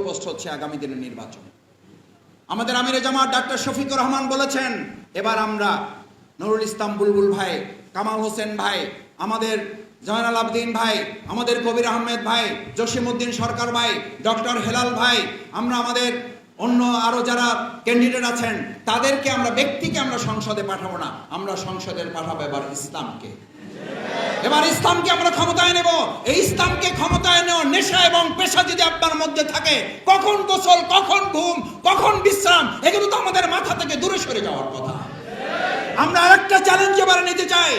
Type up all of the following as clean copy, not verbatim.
Post হচ্ছে আগামী দিনের নির্বাচন। আমাদের আমিরে জামাত ডাক্তার শফিকুর রহমান বলেছেন, এবার আমরা নুরুল ইসলাম বুলবুল ভাই, কামাল হোসেন ভাই, আমাদের জয়নাল আবদিন ভাই, আমাদের কবির আহমেদ ভাই, জসিমউদ্দিন সরকার ভাই, ডক্টর হেলাল ভাই, আমরা আমাদের অন্য আরো যারা ক্যান্ডিডেট আছেন তাদেরকে আমরা ব্যক্তিকে আমরা সংসদে পাঠাবো না, আমরা সংসদে পাঠাবো এবার ইসলামকে। এবার ইসলামকে আমরা ক্ষমতায় নেব। এই ইসলামকে ক্ষমতায় নেওয়ার নেশা এবং পেশা যদি আপনার মধ্যে থাকে, কখন গোসল, কখন ঘুম, কখন বিশ্রাম, এগুলো তো আমাদের মাথা থেকে দূরে সরে যাওয়ার কথা। আমরা আরেকটা চ্যালেঞ্জ এবারে নিতে চাই।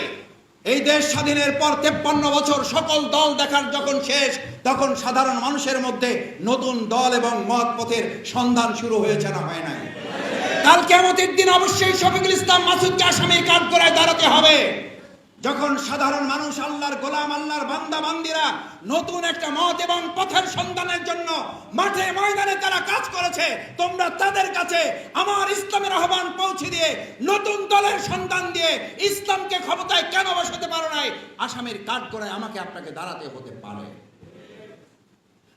এই দেশ স্বাধীনের পর 53 বছর সকল দল দেখার যখন শেষ, তখন সাধারণ মানুষের মধ্যে নতুন দল এবং মত পথের সন্ধান শুরু হয়েছে, না হয় নাই? কাল কিয়ামতের দিন অবশ্যই শফিকুল ইসলাম মাসুদকে আসামির কাঠগড়ায় দাঁড়াতে হবে। যখন সাধারণ মানুষ, আল্লাহর গোলাম, আল্লাহর বান্দা বান্দিরা নতুন একটা মত এবং পথের সন্ধানের জন্য মাঠে ময়দানে তারা কাজ করেছে, তোমরা তাদের কাছে আমার ইসলামের আহ্বান পৌঁছে দিয়ে নতুন দলের সন্ধান দিয়ে ইসলামকে ক্ষমতায় কেন বসাতে পারো নাই, আসামির কাঠগড়ায় আমাকে আপনাকে দাঁড়াতে হতে পারে।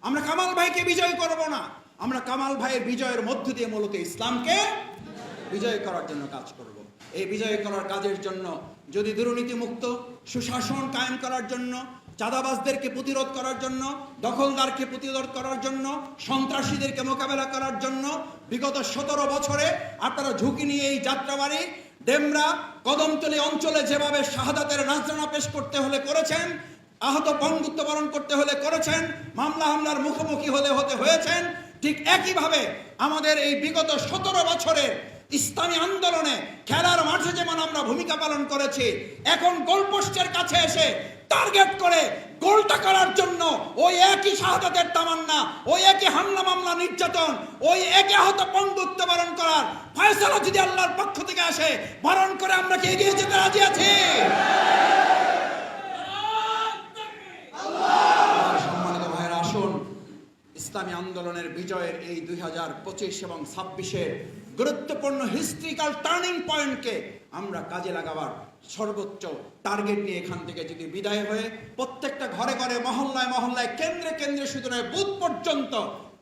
আমরা কামাল ভাইকে বিজয় করব না, আমরা কামাল ভাইয়ের বিজয়ের মধ্য দিয়ে মূলত ইসলামকে বিজয় করার জন্য কাজ করব। এই বিজয় করার কাজের জন্য যদি দুর্নীতিমুক্ত সুশাসন কায়েম করার জন্য, চাঁদাবাজদেরকে প্রতিরোধ করার জন্য, দখলদারকে প্রতিরোধ করার জন্য, সন্ত্রাসীদেরকে মোকাবেলা করার জন্য বিগত 17 বছরে আপনারা ঝুঁকি নিয়ে এই যাত্রাবাড়ি, ডেমরা, কদমতলী অঞ্চলে যেভাবে শাহাদাতের নাজরানা পেশ করতে হলে করেছেন, আহত বন্ধুত্ব বরণ করতে হলে করেছেন, মামলা হামলার মুখোমুখি হতে হয়েছেন, ঠিক একইভাবে আমাদের এই বিগত 17 বছরের ইসলামী আন্দোলনে খেলার মাঠে যেমন আমরা ভূমিকা পালন করেছি, এখন গোলপোস্টের কাছে এসে টার্গেট করে গোলটা করার জন্য ওই একই শাহাদাতের তামান্না, ওই একই হামলা মামলা নির্যাতন, ওই একই আহত বন্ধুত্ব বরণ করার ফয়সালা যদি আল্লাহর পক্ষ থেকে আসে, বরণ করে আমরা কি এগিয়ে যেতে রাজি আছি? সম্মানিত ভাইয়েরা, আসুন ইসলামী আন্দোলনের বিজয়ের এই 2025 এবং 26-এর গুরুত্বপূর্ণ হিস্ট্রিক্যাল টার্নিং পয়েন্টকে আমরা কাজে লাগাবার সর্বোচ্চ টার্গেট নিয়ে এখান থেকে যদি বিদায় হয়ে প্রত্যেকটা ঘরে ঘরে, মহল্লায় মহল্লায়, কেন্দ্রে কেন্দ্রে, শুধু নয় বুথ পর্যন্ত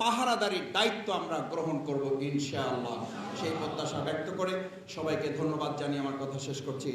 পাহারাদারির দায়িত্ব আমরা গ্রহণ করব ইনশাআল্লাহ। সেই প্রত্যাশা ব্যক্ত করে সবাইকে ধন্যবাদ জানিয়ে আমার কথা শেষ করছি।